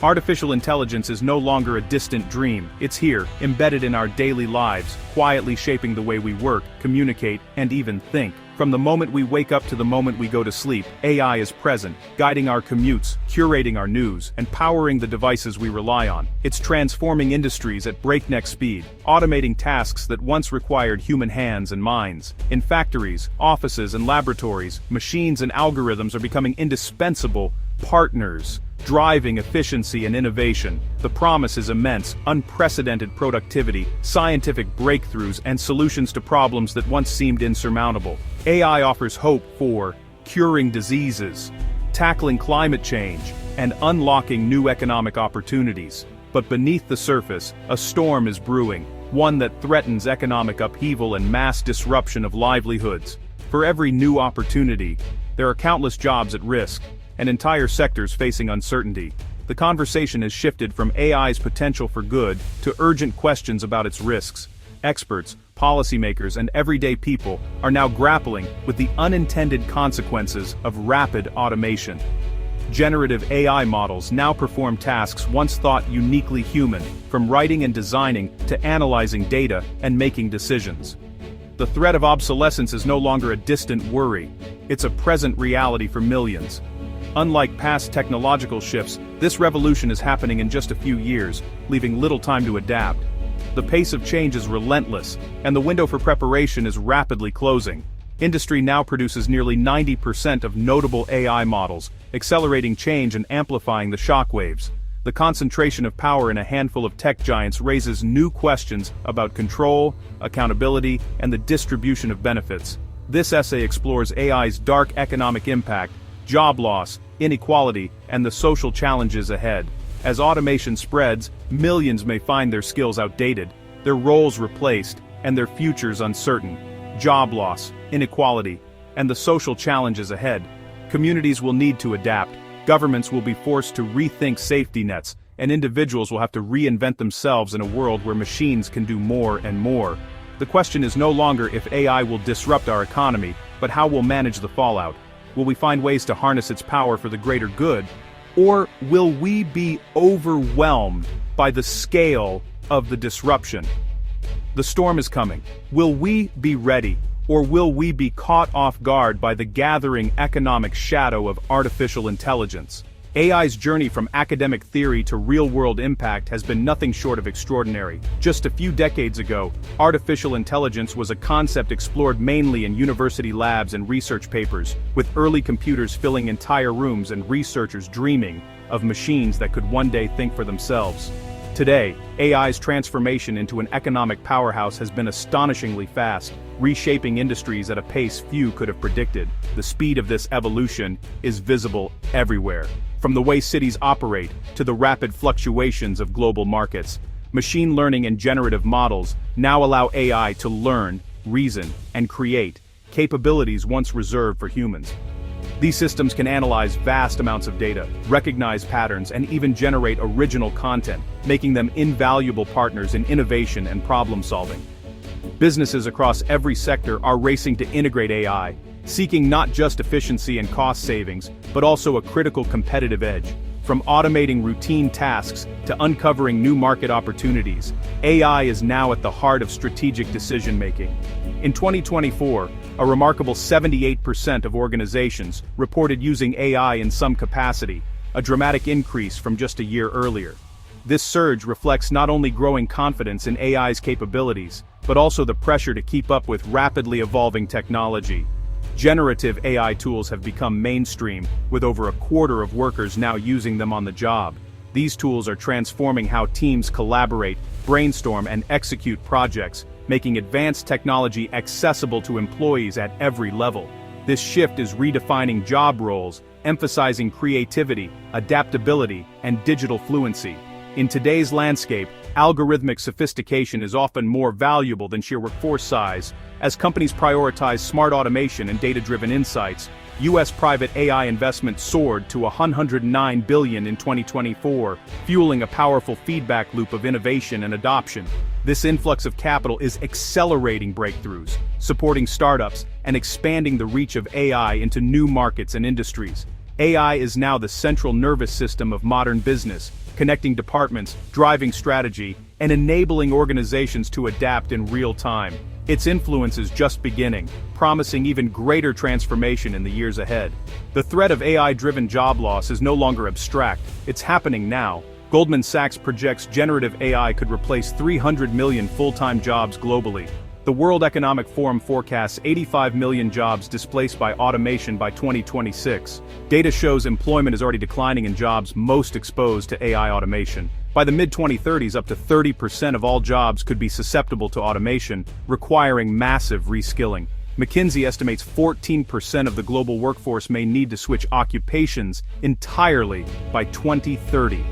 Artificial intelligence is no longer a distant dream. It's here, embedded in our daily lives, quietly shaping the way we work, communicate, and even think. From the moment we wake up to the moment we go to sleep, AI is present, guiding our commutes, curating our news, and powering the devices we rely on. It's transforming industries at breakneck speed, automating tasks that once required human hands and minds. In factories, offices, and laboratories, machines and algorithms are becoming indispensable partners, driving efficiency and innovation. The promise is immense: unprecedented productivity, scientific breakthroughs, and solutions to problems that once seemed insurmountable. AI offers hope for curing diseases, tackling climate change, and unlocking new economic opportunities. But beneath the surface, a storm is brewing, one that threatens economic upheaval and mass disruption of livelihoods. For every new opportunity, there are countless jobs at risk, and entire sectors facing uncertainty. The conversation has shifted from AI's potential for good to urgent questions about its risks. Experts, policymakers, and everyday people are now grappling with the unintended consequences of rapid automation. Generative AI models now perform tasks once thought uniquely human, from writing and designing to analyzing data and making decisions. The threat of obsolescence is no longer a distant worry. It's a present reality for millions. Unlike past technological shifts, this revolution is happening in just a few years, leaving little time to adapt. The pace of change is relentless, and the window for preparation is rapidly closing. Industry now produces nearly 90% of notable AI models, accelerating change and amplifying the shockwaves. The concentration of power in a handful of tech giants raises new questions about control, accountability, and the distribution of benefits. This essay explores AI's dark economic impact, job loss, inequality, and the social challenges ahead. As automation spreads, millions may find their skills outdated, their roles replaced, and their futures uncertain. Job loss, inequality, and the social challenges ahead. Communities will need to adapt, governments will be forced to rethink safety nets, and individuals will have to reinvent themselves in a world where machines can do more and more. The question is no longer if AI will disrupt our economy, but how we'll manage the fallout. Will we find ways to harness its power for the greater good? Or will we be overwhelmed by the scale of the disruption? The storm is coming. Will we be ready? Or will we be caught off guard by the gathering economic shadow of artificial intelligence? AI's journey from academic theory to real-world impact has been nothing short of extraordinary. Just a few decades ago, artificial intelligence was a concept explored mainly in university labs and research papers, with early computers filling entire rooms and researchers dreaming of machines that could one day think for themselves. Today, AI's transformation into an economic powerhouse has been astonishingly fast, reshaping industries at a pace few could have predicted. The speed of this evolution is visible everywhere. From the way cities operate to the rapid fluctuations of global markets, machine learning and generative models now allow AI to learn, reason, and create, capabilities once reserved for humans. These systems can analyze vast amounts of data, recognize patterns, and even generate original content, making them invaluable partners in innovation and problem-solving. Businesses across every sector are racing to integrate AI, seeking not just efficiency and cost savings, but also a critical competitive edge. From automating routine tasks to uncovering new market opportunities, AI is now at the heart of strategic decision-making. In 2024, a remarkable 78% of organizations reported using AI in some capacity, a dramatic increase from just a year earlier. This surge reflects not only growing confidence in AI's capabilities, but also the pressure to keep up with rapidly evolving technology. Generative AI tools have become mainstream, with over a quarter of workers now using them on the job. These tools are transforming how teams collaborate, brainstorm, and execute projects, making advanced technology accessible to employees at every level. This shift is redefining job roles, emphasizing creativity, adaptability, and digital fluency. In today's landscape, algorithmic sophistication is often more valuable than sheer workforce size. As companies prioritize smart automation and data-driven insights, U.S. private AI investment soared to $109 billion in 2024, fueling a powerful feedback loop of innovation and adoption. This influx of capital is accelerating breakthroughs, supporting startups, and expanding the reach of AI into new markets and industries. AI is now the central nervous system of modern business, connecting departments, driving strategy, and enabling organizations to adapt in real time. Its influence is just beginning, promising even greater transformation in the years ahead. The threat of AI-driven job loss is no longer abstract, it's happening now. Goldman Sachs projects generative AI could replace 300 million full-time jobs globally. The World Economic Forum forecasts 85 million jobs displaced by automation by 2026. Data shows employment is already declining in jobs most exposed to AI automation. By the mid-2030s, up to 30% of all jobs could be susceptible to automation, requiring massive reskilling. McKinsey estimates 14% of the global workforce may need to switch occupations entirely by 2030.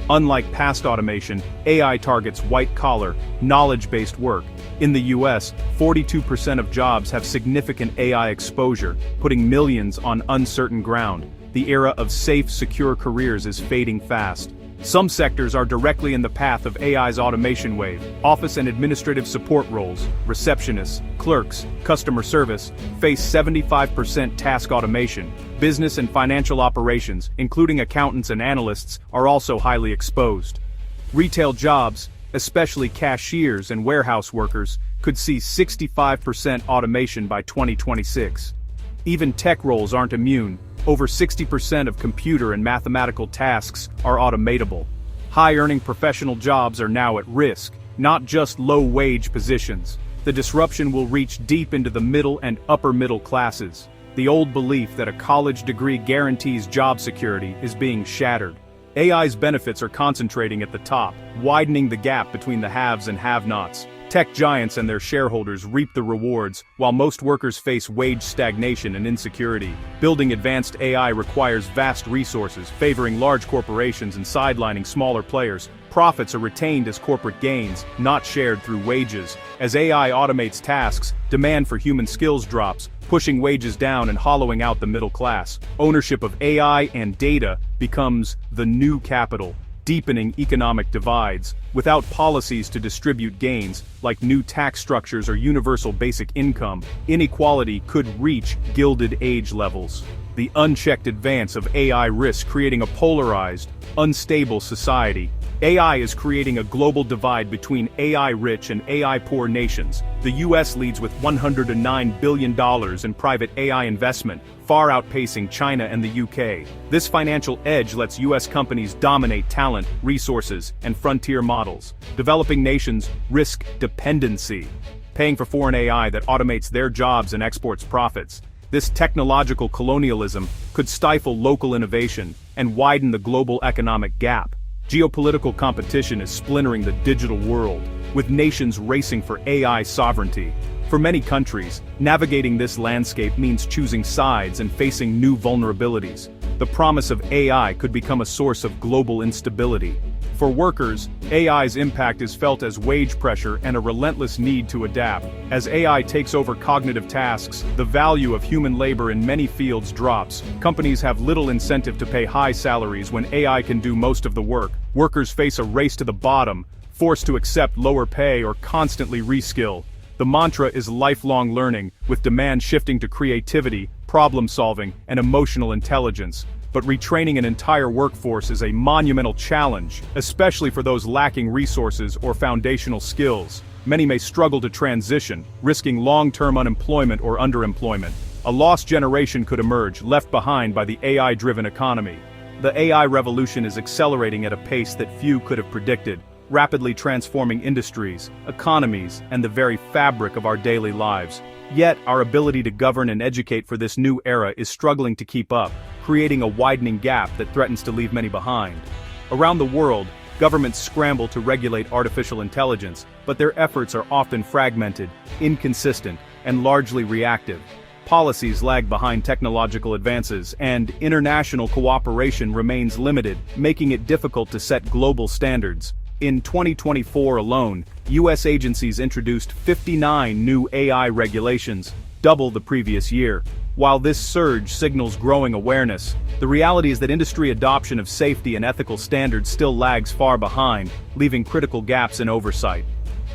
Unlike past automation, AI targets white-collar, knowledge-based work. In the US, 42% of jobs have significant AI exposure, putting millions on uncertain ground. The era of safe, secure careers is fading fast. Some sectors are directly in the path of AI's automation wave. Office and administrative support roles, receptionists, clerks, customer service, face 75% task automation. Business and financial operations, including accountants and analysts, are also highly exposed. Retail jobs, especially cashiers and warehouse workers, could see 65% automation by 2026. Even tech roles aren't immune. Over 60% of computer and mathematical tasks are automatable. High-earning professional jobs are now at risk, not just low-wage positions. The disruption will reach deep into the middle and upper middle classes. The old belief that a college degree guarantees job security is being shattered. AI's benefits are concentrating at the top, widening the gap between the haves and have-nots. Tech giants and their shareholders reap the rewards, while most workers face wage stagnation and insecurity. Building advanced AI requires vast resources, favoring large corporations and sidelining smaller players. Profits are retained as corporate gains, not shared through wages. As AI automates tasks, demand for human skills drops, pushing wages down and hollowing out the middle class. Ownership of AI and data becomes the new capital, deepening economic divides. Without policies to distribute gains, like new tax structures or universal basic income, inequality could reach Gilded Age levels. The unchecked advance of AI risks creating a polarized, unstable society. AI is creating a global divide between AI-rich and AI-poor nations. The US leads with $109 billion in private AI investment, far outpacing China and the UK. This financial edge lets US companies dominate talent, resources, and frontier models. Developing nations risk dependency, paying for foreign AI that automates their jobs and exports profits. This technological colonialism could stifle local innovation and widen the global economic gap. Geopolitical competition is splintering the digital world, with nations racing for AI sovereignty. For many countries, navigating this landscape means choosing sides and facing new vulnerabilities. The promise of AI could become a source of global instability. For workers, AI's impact is felt as wage pressure and a relentless need to adapt. As AI takes over cognitive tasks, the value of human labor in many fields drops. Companies have little incentive to pay high salaries when AI can do most of the work. Workers face a race to the bottom, forced to accept lower pay or constantly reskill. The mantra is lifelong learning, with demand shifting to creativity, problem-solving, and emotional intelligence. But retraining an entire workforce is a monumental challenge, especially for those lacking resources or foundational skills. Many may struggle to transition, risking long-term unemployment or underemployment. A lost generation could emerge, left behind by the AI-driven economy. The AI revolution is accelerating at a pace that few could have predicted, rapidly transforming industries, economies, and the very fabric of our daily lives. Yet, our ability to govern and educate for this new era is struggling to keep up, creating a widening gap that threatens to leave many behind. Around the world, governments scramble to regulate artificial intelligence, but their efforts are often fragmented, inconsistent, and largely reactive. Policies lag behind technological advances, and international cooperation remains limited, making it difficult to set global standards. In 2024 alone, U.S. agencies introduced 59 new AI regulations, double the previous year. While this surge signals growing awareness, the reality is that industry adoption of safety and ethical standards still lags far behind, leaving critical gaps in oversight.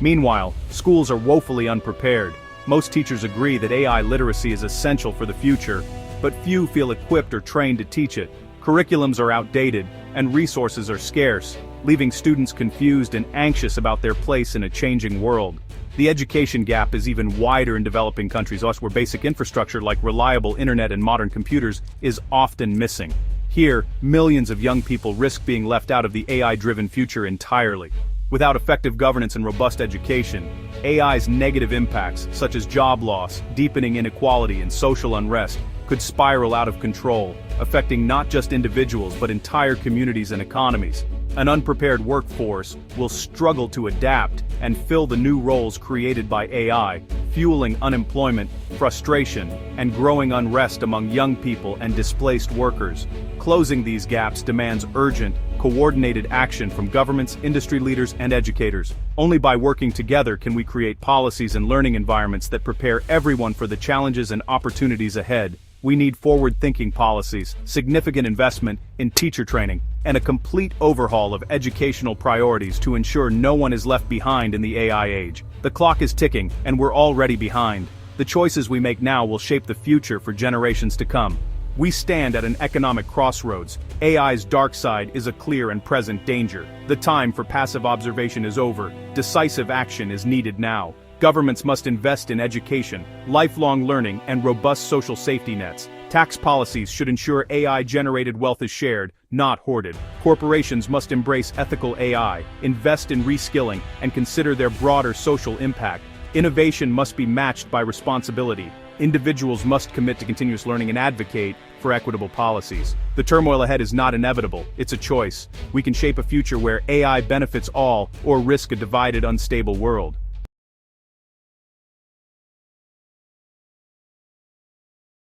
Meanwhile, schools are woefully unprepared. Most teachers agree that AI literacy is essential for the future, but few feel equipped or trained to teach it. Curriculums are outdated, and resources are scarce, leaving students confused and anxious about their place in a changing world. The education gap is even wider in developing countries, where basic infrastructure like reliable internet and modern computers is often missing. Here, millions of young people risk being left out of the AI-driven future entirely. Without effective governance and robust education, AI's negative impacts, such as job loss, deepening inequality, and social unrest, could spiral out of control, affecting not just individuals but entire communities and economies. An unprepared workforce will struggle to adapt and fill the new roles created by AI, fueling unemployment, frustration, and growing unrest among young people and displaced workers. Closing these gaps demands urgent, coordinated action from governments, industry leaders, and educators. Only by working together can we create policies and learning environments that prepare everyone for the challenges and opportunities ahead. We need forward-thinking policies, significant investment in teacher training, and a complete overhaul of educational priorities to ensure no one is left behind in the AI age. The clock is ticking, and we're already behind. The choices we make now will shape the future for generations to come. We stand at an economic crossroads. AI's dark side is a clear and present danger. The time for passive observation is over. Decisive action is needed now. Governments must invest in education, lifelong learning, and robust social safety nets. Tax policies should ensure AI-generated wealth is shared, not hoarded. Corporations must embrace ethical AI, invest in reskilling, and consider their broader social impact. Innovation must be matched by responsibility. Individuals must commit to continuous learning and advocate for equitable policies. The turmoil ahead is not inevitable, it's a choice. We can shape a future where AI benefits all, or risk a divided, unstable world.